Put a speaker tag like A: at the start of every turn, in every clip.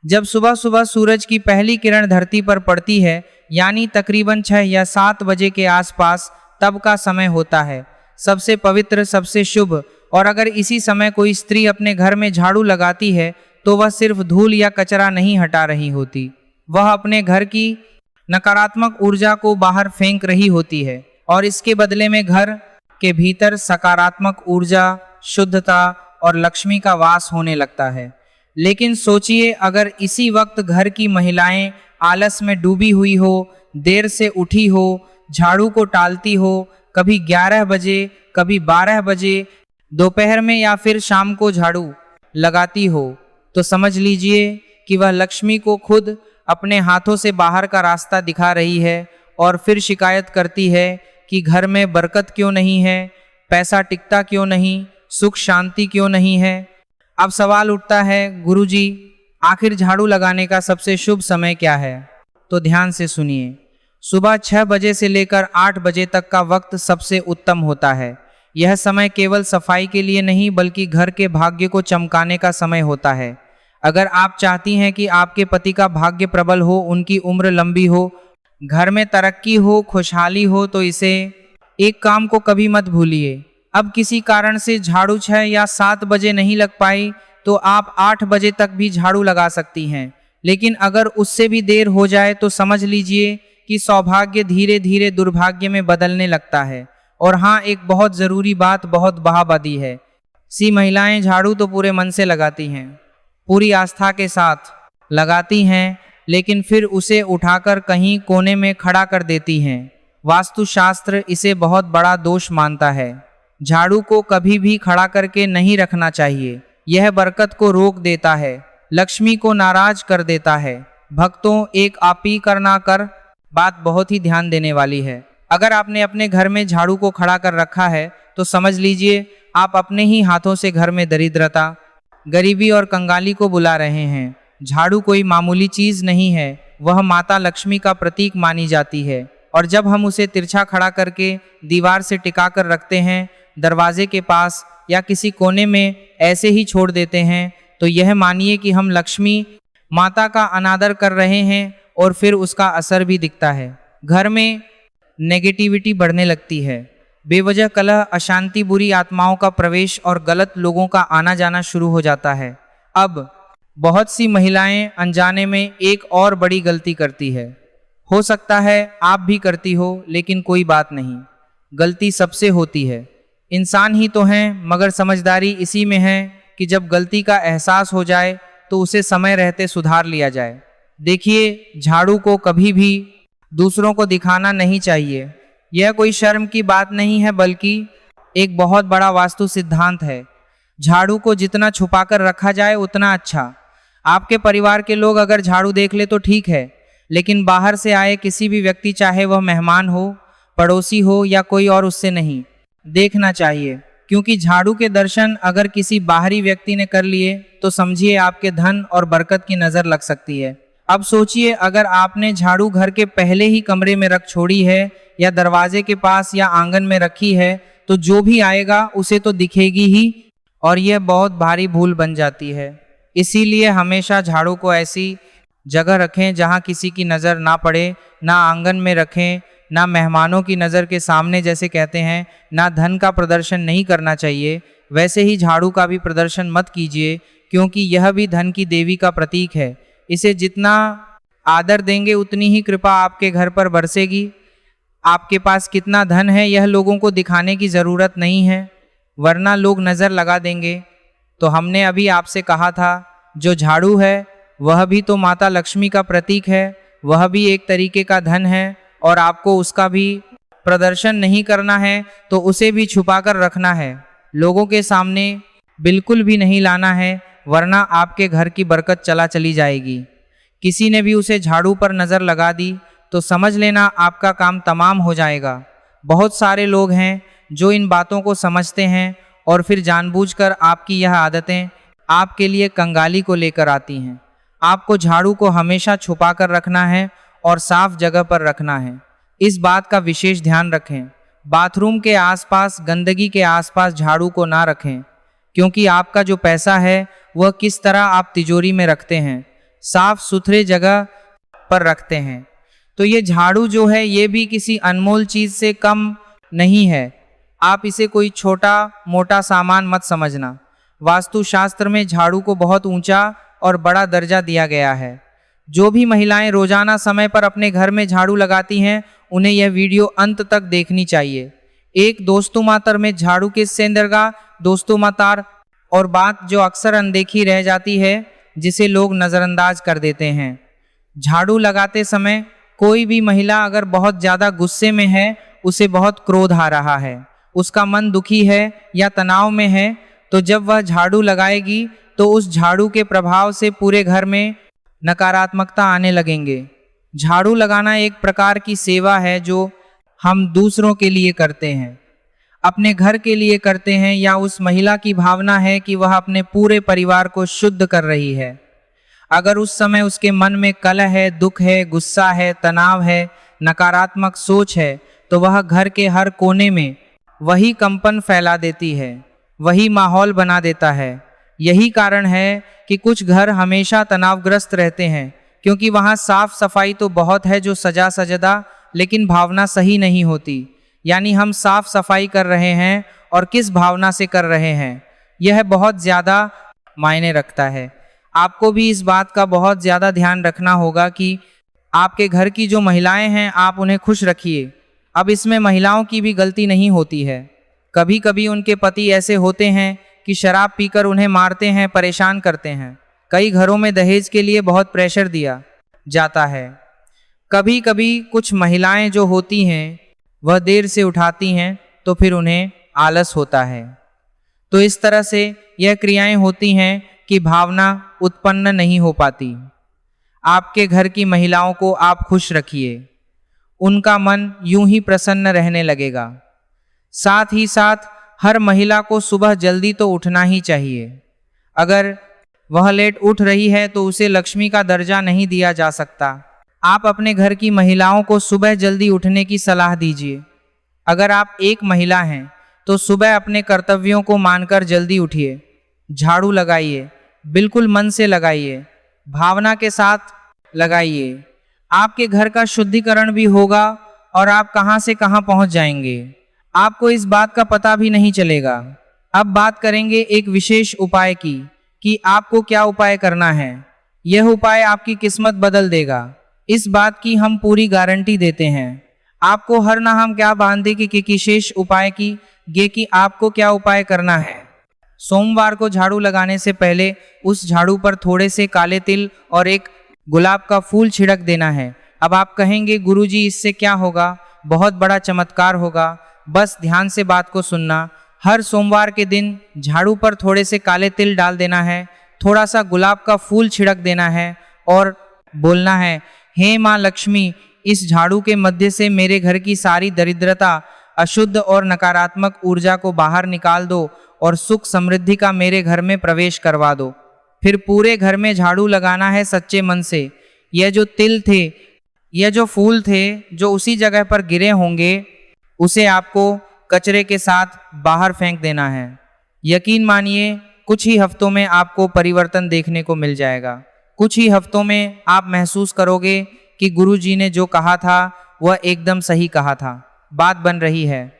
A: जब सुबह सुबह सूरज की पहली किरण धरती पर पड़ती है, यानी तकरीबन 6 या 7 बजे के आसपास, तब का समय होता है सबसे पवित्र, सबसे शुभ। और अगर इसी समय कोई स्त्री अपने घर में झाड़ू लगाती है तो वह सिर्फ धूल या कचरा नहीं हटा रही होती, वह अपने घर की नकारात्मक ऊर्जा को बाहर फेंक रही होती है और इसके बदले में घर के भीतर सकारात्मक ऊर्जा, शुद्धता और लक्ष्मी का वास होने लगता है। लेकिन सोचिए, अगर इसी वक्त घर की महिलाएं आलस में डूबी हुई हो, देर से उठी हो, झाड़ू को टालती हो, कभी 11 बजे, कभी 12 बजे, दोपहर में या फिर शाम को झाड़ू लगाती हो, तो समझ लीजिए कि वह लक्ष्मी को खुद अपने हाथों से बाहर का रास्ता दिखा रही है और फिर शिकायत करती है कि घर में बरकत क्यों नहीं है, पैसा टिकता क्यों नहीं, सुख शांति क्यों नहीं है। अब सवाल उठता है, गुरुजी, आखिर झाड़ू लगाने का सबसे शुभ समय क्या है? तो ध्यान से सुनिए। सुबह 6 बजे से लेकर 8 बजे तक का वक्त सबसे उत्तम होता है। यह समय केवल सफाई के लिए नहीं बल्कि घर के भाग्य को चमकाने का समय होता है। अगर आप चाहती हैं कि आपके पति का भाग्य प्रबल हो, उनकी उम्र लंबी हो, घर में तरक्की हो, खुशहाली हो, तो इसे एक काम को कभी मत भूलिए। अब किसी कारण से झाड़ू 6 या 7 बजे नहीं लग पाई तो आप 8 बजे तक भी झाड़ू लगा सकती हैं। लेकिन अगर उससे भी देर हो जाए तो समझ लीजिए कि सौभाग्य धीरे धीरे दुर्भाग्य में बदलने लगता है। और हाँ, एक बहुत ज़रूरी बात, बहुत बहाबादी है। महिलाएं झाड़ू तो पूरे मन से लगाती हैं, पूरी आस्था के साथ लगाती हैं, लेकिन फिर उसे उठाकर कहीं कोने में खड़ा कर देती हैं। वास्तुशास्त्र इसे बहुत बड़ा दोष मानता है। झाड़ू को कभी भी खड़ा करके नहीं रखना चाहिए। यह बरकत को रोक देता है, लक्ष्मी को नाराज कर देता है। भक्तों, एक आप ही करना कर बात बहुत ही ध्यान देने वाली है। अगर आपने अपने घर में झाड़ू को खड़ा कर रखा है तो समझ लीजिए आप अपने ही हाथों से घर में दरिद्रता, गरीबी और कंगाली को बुला रहे हैं। झाड़ू कोई मामूली चीज नहीं है, वह माता लक्ष्मी का प्रतीक मानी जाती है। और जब हम उसे तिरछा खड़ा करके दीवार से टिका कर रखते हैं, दरवाजे के पास या किसी कोने में ऐसे ही छोड़ देते हैं, तो यह मानिए कि हम लक्ष्मी माता का अनादर कर रहे हैं और फिर उसका असर भी दिखता है। घर में नेगेटिविटी बढ़ने लगती है, बेवजह कलह, अशांति, बुरी आत्माओं का प्रवेश और गलत लोगों का आना जाना शुरू हो जाता है। अब बहुत सी महिलाएं अनजाने में एक और बड़ी गलती करती है। हो सकता है आप भी करती हो, लेकिन कोई बात नहीं, गलती सबसे होती है। इंसान ही तो हैं, मगर समझदारी इसी में है कि जब गलती का एहसास हो जाए तो उसे समय रहते सुधार लिया जाए। देखिए, झाड़ू को कभी भी दूसरों को दिखाना नहीं चाहिए। यह कोई शर्म की बात नहीं है, बल्कि एक बहुत बड़ा वास्तु सिद्धांत है। झाड़ू को जितना छुपाकर रखा जाए उतना अच्छा। आपके परिवार के लोग अगर झाड़ू देख ले तो ठीक है, लेकिन बाहर से आए किसी भी व्यक्ति, चाहे वह मेहमान हो, पड़ोसी हो या कोई और, उससे नहीं देखना चाहिए। क्योंकि झाड़ू के दर्शन अगर किसी बाहरी व्यक्ति ने कर लिए तो समझिए आपके धन और बरकत की नज़र लग सकती है। अब सोचिए, अगर आपने झाड़ू घर के पहले ही कमरे में रख छोड़ी है या दरवाजे के पास या आंगन में रखी है, तो जो भी आएगा उसे तो दिखेगी ही, और यह बहुत भारी भूल बन जाती है। इसीलिए हमेशा झाड़ू को ऐसी जगह रखें जहां किसी की नज़र ना पड़े, ना आंगन में रखें, ना मेहमानों की नज़र के सामने, जैसे कहते हैं, ना धन का प्रदर्शन नहीं करना चाहिए। वैसे ही झाड़ू का भी प्रदर्शन मत कीजिए, क्योंकि यह भी धन की देवी का प्रतीक है। इसे जितना आदर देंगे उतनी ही कृपा आपके घर पर बरसेगी। आपके पास कितना धन है यह लोगों को दिखाने की ज़रूरत नहीं है, वरना लोग नज़र लगा देंगे। तो हमने अभी आपसे कहा था, जो झाड़ू है वह भी तो माता लक्ष्मी का प्रतीक है, वह भी एक तरीके का धन है, और आपको उसका भी प्रदर्शन नहीं करना है तो उसे भी छुपा कर रखना है, लोगों के सामने बिल्कुल भी नहीं लाना है, वरना आपके घर की बरकत चली जाएगी। किसी ने भी उसे झाड़ू पर नज़र लगा दी तो समझ लेना आपका काम तमाम हो जाएगा। बहुत सारे लोग हैं जो इन बातों को समझते हैं और फिर जानबूझकर आपकी यह आदतें आपके लिए कंगाली को लेकर आती हैं। आपको झाड़ू को हमेशा छुपा कर रखना है और साफ जगह पर रखना है। इस बात का विशेष ध्यान रखें। बाथरूम के आसपास, गंदगी के आसपास झाड़ू को ना रखें, क्योंकि आपका जो पैसा है वह किस तरह आप तिजोरी में रखते हैं, साफ सुथरे जगह पर रखते हैं। तो ये झाड़ू जो है ये भी किसी अनमोल चीज़ से कम नहीं है। आप इसे कोई छोटा मोटा सामान मत समझना। वास्तुशास्त्र में झाड़ू को बहुत ऊंचा और बड़ा दर्जा दिया गया है। जो भी महिलाएं रोजाना समय पर अपने घर में झाड़ू लगाती हैं उन्हें यह वीडियो अंत तक देखनी चाहिए। एक दोस्तुमातर में झाड़ू के सेंदरगा दोस्तुमातार और बात जो अक्सर अनदेखी रह जाती है जिसे लोग नज़रअंदाज कर देते हैं। झाड़ू लगाते समय कोई भी महिला अगर बहुत ज़्यादा गुस्से में है, उसे बहुत क्रोध आ रहा है, उसका मन दुखी है या तनाव में है, तो जब वह झाड़ू लगाएगी तो उस झाड़ू के प्रभाव से पूरे घर में नकारात्मकता आने लगेंगे। झाड़ू लगाना एक प्रकार की सेवा है जो हम दूसरों के लिए करते हैं, अपने घर के लिए करते हैं, या उस महिला की भावना है कि वह अपने पूरे परिवार को शुद्ध कर रही है। अगर उस समय उसके मन में कलह है, दुख है, गुस्सा है, तनाव है, नकारात्मक सोच है, तो वह घर के हर कोने में वही कंपन फैला देती है, वही माहौल बना देता है। यही कारण है कि कुछ घर हमेशा तनावग्रस्त रहते हैं, क्योंकि वहाँ साफ सफाई तो बहुत है जो सजा सजदा, लेकिन भावना सही नहीं होती। यानी हम साफ सफाई कर रहे हैं और किस भावना से कर रहे हैं, यह बहुत ज़्यादा मायने रखता है। आपको भी इस बात का बहुत ज़्यादा ध्यान रखना होगा कि आपके घर की जो महिलाएं हैं आप उन्हें खुश रखिए। अब इसमें महिलाओं की भी गलती नहीं होती है। कभी कभी उनके पति ऐसे होते हैं कि शराब पीकर उन्हें मारते हैं, परेशान करते हैं। कई घरों में दहेज के लिए बहुत प्रेशर दिया जाता है। कभी कभी कुछ महिलाएं जो होती हैं वह देर से उठाती हैं तो फिर उन्हें आलस होता है। तो इस तरह से यह क्रियाएं होती हैं कि भावना उत्पन्न नहीं हो पाती। आपके घर की महिलाओं को आप खुश रखिए, उनका मन यूं ही प्रसन्न रहने लगेगा। साथ ही साथ हर महिला को सुबह जल्दी तो उठना ही चाहिए। अगर वह लेट उठ रही है तो उसे लक्ष्मी का दर्जा नहीं दिया जा सकता। आप अपने घर की महिलाओं को सुबह जल्दी उठने की सलाह दीजिए। अगर आप एक महिला हैं तो सुबह अपने कर्तव्यों को मानकर जल्दी उठिए, झाड़ू लगाइए, बिल्कुल मन से लगाइए, भावना के साथ लगाइए। आपके घर का शुद्धिकरण भी होगा और आप कहां से कहां पहुंच जाएंगे, आपको इस बात का पता भी नहीं चलेगा। अब बात करेंगे एक विशेष उपाय की कि आपको क्या उपाय करना है। यह उपाय आपकी किस्मत बदल देगा, इस बात की हम पूरी गारंटी देते हैं। आपको हर ना हम क्या बांधे कि विशेष उपाय की गे कि आपको क्या उपाय करना है। सोमवार को झाड़ू लगाने से पहले उस झाड़ू पर थोड़े से काले तिल और एक गुलाब का फूल छिड़क देना है। अब आप कहेंगे गुरुजी इससे क्या होगा, बहुत बड़ा चमत्कार होगा। बस ध्यान से बात को सुनना। हर सोमवार के दिन झाड़ू पर थोड़े से काले तिल डाल देना है, थोड़ा सा गुलाब का फूल छिड़क देना है और बोलना है, हे माँ लक्ष्मी, इस झाड़ू के मध्य से मेरे घर की सारी दरिद्रता, अशुद्ध और नकारात्मक ऊर्जा को बाहर निकाल दो और सुख समृद्धि का मेरे घर में प्रवेश करवा दो। फिर पूरे घर में झाड़ू लगाना है सच्चे मन से। यह जो तिल थे, यह जो फूल थे जो उसी जगह पर गिरे होंगे, उसे आपको कचरे के साथ बाहर फेंक देना है। यकीन मानिए कुछ ही हफ्तों में आपको परिवर्तन देखने को मिल जाएगा। कुछ ही हफ्तों में आप महसूस करोगे कि गुरुजी ने जो कहा था वह एकदम सही कहा था। बात बन रही है,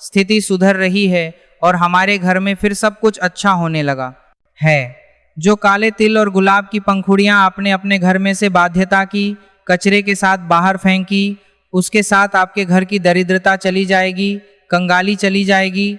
A: स्थिति सुधर रही है और हमारे घर में फिर सब कुछ अच्छा होने लगा है। जो काले तिल और गुलाब की पंखुड़ियां आपने अपने घर में से बाध्यता की कचरे के साथ बाहर फेंकी, उसके साथ आपके घर की दरिद्रता चली जाएगी, कंगाली चली जाएगी,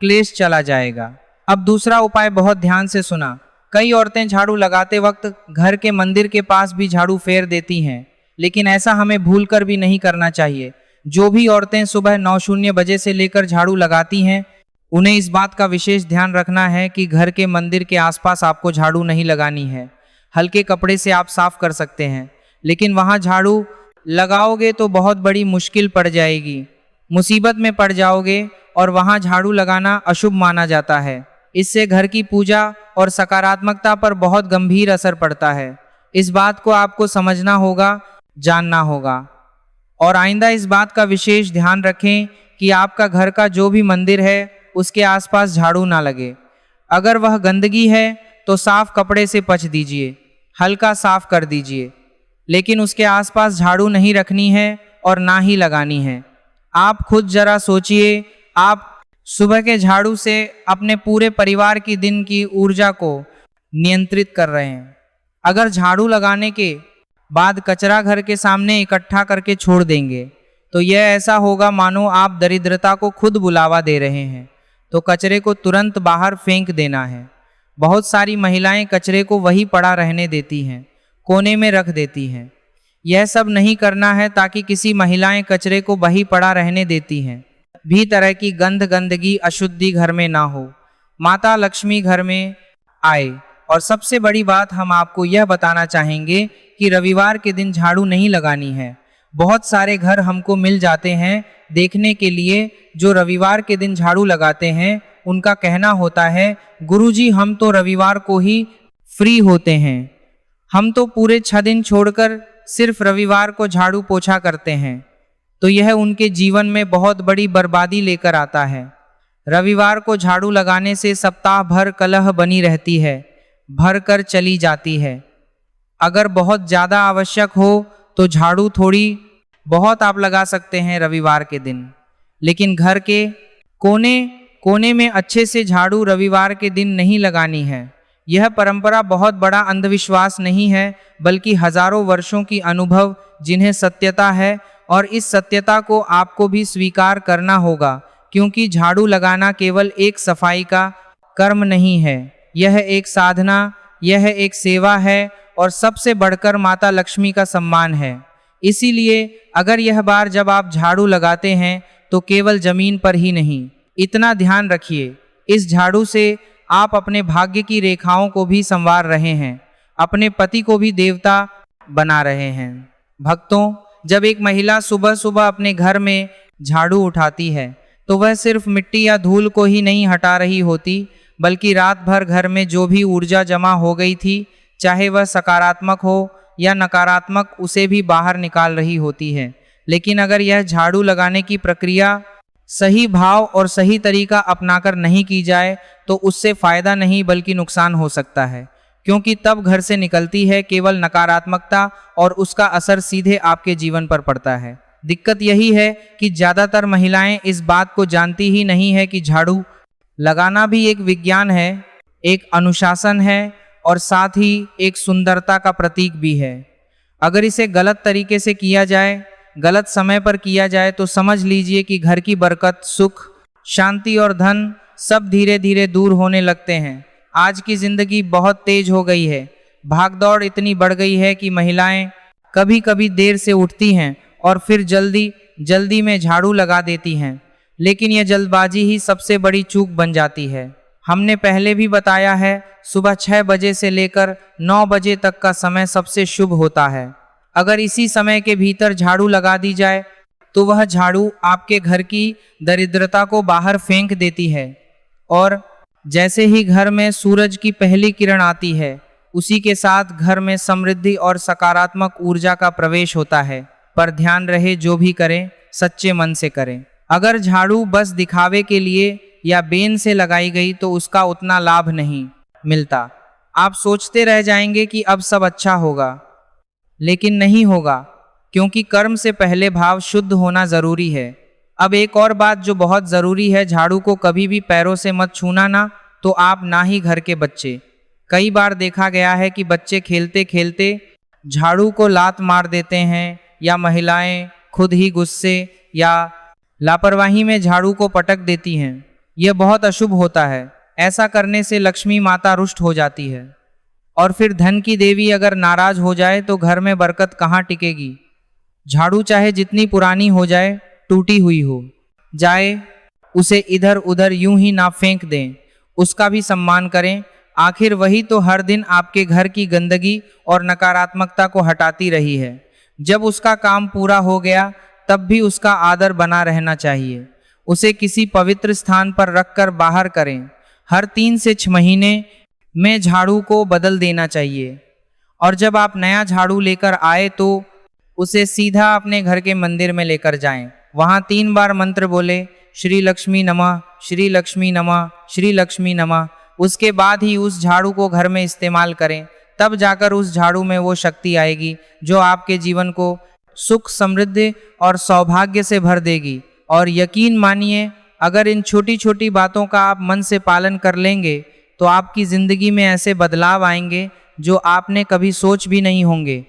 A: क्लेश चला जाएगा। अब दूसरा उपाय बहुत ध्यान से सुना। कई औरतें झाड़ू लगाते वक्त घर के मंदिर के पास भी झाड़ू फेर देती हैं, लेकिन ऐसा हमें भूलकर भी नहीं करना चाहिए। जो भी औरतें सुबह 9:00 बजे से लेकर झाड़ू लगाती हैं, उन्हें इस बात का विशेष ध्यान रखना है कि घर के मंदिर के आसपास आपको झाड़ू नहीं लगानी है। हल्के कपड़े से आप साफ कर सकते हैं, लेकिन वहाँ झाड़ू लगाओगे तो बहुत बड़ी मुश्किल पड़ जाएगी, मुसीबत में पड़ जाओगे और वहाँ झाड़ू लगाना अशुभ माना जाता है। इससे घर की पूजा और सकारात्मकता पर बहुत गंभीर असर पड़ता है। इस बात को आपको समझना होगा, जानना होगा और आइंदा इस बात का विशेष ध्यान रखें कि आपका घर का जो भी मंदिर है उसके आसपास झाड़ू ना लगे। अगर वह गंदगी है तो साफ कपड़े से पोंछ दीजिए। हल्का साफ कर दीजिए, लेकिन उसके आसपास झाड़ू नहीं रखनी है और ना ही लगानी है। आप खुद जरा सोचिए, आप सुबह के झाड़ू से अपने पूरे परिवार की दिन की ऊर्जा को नियंत्रित कर रहे हैं। अगर झाड़ू लगाने के बाद कचरा घर के सामने इकट्ठा करके छोड़ देंगे तो यह ऐसा होगा मानो आप दरिद्रता को खुद बुलावा दे रहे हैं। तो कचरे को तुरंत बाहर फेंक देना है। बहुत सारी महिलाएं कचरे को वही पड़ा रहने देती हैं, कोने में रख देती हैं। यह सब नहीं करना है, ताकि किसी महिलाएं कचरे को वही पड़ा रहने देती हैं भी तरह की गंदगी अशुद्धि घर में ना हो। माता लक्ष्मी घर में आए। और सबसे बड़ी बात हम आपको यह बताना चाहेंगे कि रविवार के दिन झाड़ू नहीं लगानी है। बहुत सारे घर हमको मिल जाते हैं देखने के लिए जो रविवार के दिन झाड़ू लगाते हैं। उनका कहना होता है, गुरुजी हम तो रविवार को ही फ्री होते हैं, हम तो पूरे 6 दिन छोड़कर सिर्फ रविवार को झाड़ू पोछा करते हैं। तो यह उनके जीवन में बहुत बड़ी बर्बादी लेकर आता है। रविवार को झाड़ू लगाने से सप्ताह भर कलह बनी रहती है, भर कर चली जाती है। अगर बहुत ज़्यादा आवश्यक हो तो झाड़ू थोड़ी बहुत आप लगा सकते हैं रविवार के दिन, लेकिन घर के कोने में अच्छे से झाड़ू रविवार के दिन नहीं लगानी है। यह परंपरा बहुत बड़ा अंधविश्वास नहीं है, बल्कि हजारों वर्षों की अनुभव जिन्हें सत्यता है, और इस सत्यता को आपको भी स्वीकार करना होगा, क्योंकि झाड़ू लगाना केवल एक सफाई का कर्म नहीं है, यह एक साधना, यह एक सेवा है और सबसे बढ़कर माता लक्ष्मी का सम्मान है। इसीलिए अगर यह बार जब आप झाड़ू लगाते हैं तो केवल जमीन पर ही नहीं, इतना ध्यान रखिए, इस झाड़ू से आप अपने भाग्य की रेखाओं को भी संवार रहे हैं, अपने पति को भी देवता बना रहे हैं। भक्तों, जब एक महिला सुबह सुबह अपने घर में झाड़ू उठाती है तो वह सिर्फ मिट्टी या धूल को ही नहीं हटा रही होती, बल्कि रात भर घर में जो भी ऊर्जा जमा हो गई थी, चाहे वह सकारात्मक हो या नकारात्मक, उसे भी बाहर निकाल रही होती है। लेकिन अगर यह झाड़ू लगाने की प्रक्रिया सही भाव और सही तरीका अपनाकर नहीं की जाए तो उससे फायदा नहीं बल्कि नुकसान हो सकता है, क्योंकि तब घर से निकलती है केवल नकारात्मकता और उसका असर सीधे आपके जीवन पर पड़ता है। दिक्कत यही है कि ज़्यादातर महिलाएं इस बात को जानती ही नहीं है कि झाड़ू लगाना भी एक विज्ञान है, एक अनुशासन है और साथ ही एक सुंदरता का प्रतीक भी है। अगर इसे गलत तरीके से किया जाए, गलत समय पर किया जाए तो समझ लीजिए कि घर की बरकत, सुख, शांति और धन सब धीरे धीरे दूर होने लगते हैं। आज की जिंदगी बहुत तेज हो गई है, भागदौड़ इतनी बढ़ गई है कि महिलाएं कभी कभी देर से उठती हैं और फिर जल्दी में झाड़ू लगा देती हैं, लेकिन यह जल्दबाजी ही सबसे बड़ी चूक बन जाती है। हमने पहले भी बताया है, सुबह 6 बजे से लेकर 9 बजे तक का समय सबसे शुभ होता है। अगर इसी समय के भीतर झाड़ू लगा दी जाए तो वह झाड़ू आपके घर की दरिद्रता को बाहर फेंक देती है, और जैसे ही घर में सूरज की पहली किरण आती है, उसी के साथ घर में समृद्धि और सकारात्मक ऊर्जा का प्रवेश होता है। पर ध्यान रहे, जो भी करें सच्चे मन से करें। अगर झाड़ू बस दिखावे के लिए या बेन से लगाई गई तो उसका उतना लाभ नहीं मिलता। आप सोचते रह जाएंगे कि अब सब अच्छा होगा, लेकिन नहीं होगा, क्योंकि कर्म से पहले भाव शुद्ध होना जरूरी है। अब एक और बात जो बहुत ज़रूरी है, झाड़ू को कभी भी पैरों से मत छूना, ना तो आप ना ही घर के बच्चे। कई बार देखा गया है कि बच्चे खेलते खेलते झाड़ू को लात मार देते हैं, या महिलाएं खुद ही गुस्से या लापरवाही में झाड़ू को पटक देती हैं। यह बहुत अशुभ होता है। ऐसा करने से लक्ष्मी माता रुष्ट हो जाती है, और फिर धन की देवी अगर नाराज हो जाए तो घर में बरकत कहाँ टिकेगी। झाड़ू चाहे जितनी पुरानी हो जाए, टूटी हुई हो जाए, उसे इधर उधर यूं ही ना फेंक दें, उसका भी सम्मान करें। आखिर वही तो हर दिन आपके घर की गंदगी और नकारात्मकता को हटाती रही है। जब उसका काम पूरा हो गया तब भी उसका आदर बना रहना चाहिए। उसे किसी पवित्र स्थान पर रखकर बाहर करें। हर 3 से 6 महीने में झाड़ू को बदल देना चाहिए, और जब आप नया झाड़ू लेकर आए तो उसे सीधा अपने घर के मंदिर में लेकर जाएं। वहां 3 बार मंत्र बोले, श्री लक्ष्मी नमः, श्री लक्ष्मी नमः, श्री लक्ष्मी नमः। उसके बाद ही उस झाड़ू को घर में इस्तेमाल करें, तब जाकर उस झाड़ू में वो शक्ति आएगी जो आपके जीवन को सुख, समृद्धि और सौभाग्य से भर देगी। और यकीन मानिए, अगर इन छोटी छोटी बातों का आप मन से पालन कर लेंगे तो आपकी ज़िंदगी में ऐसे बदलाव आएंगे जो आपने कभी सोच भी नहीं होंगे।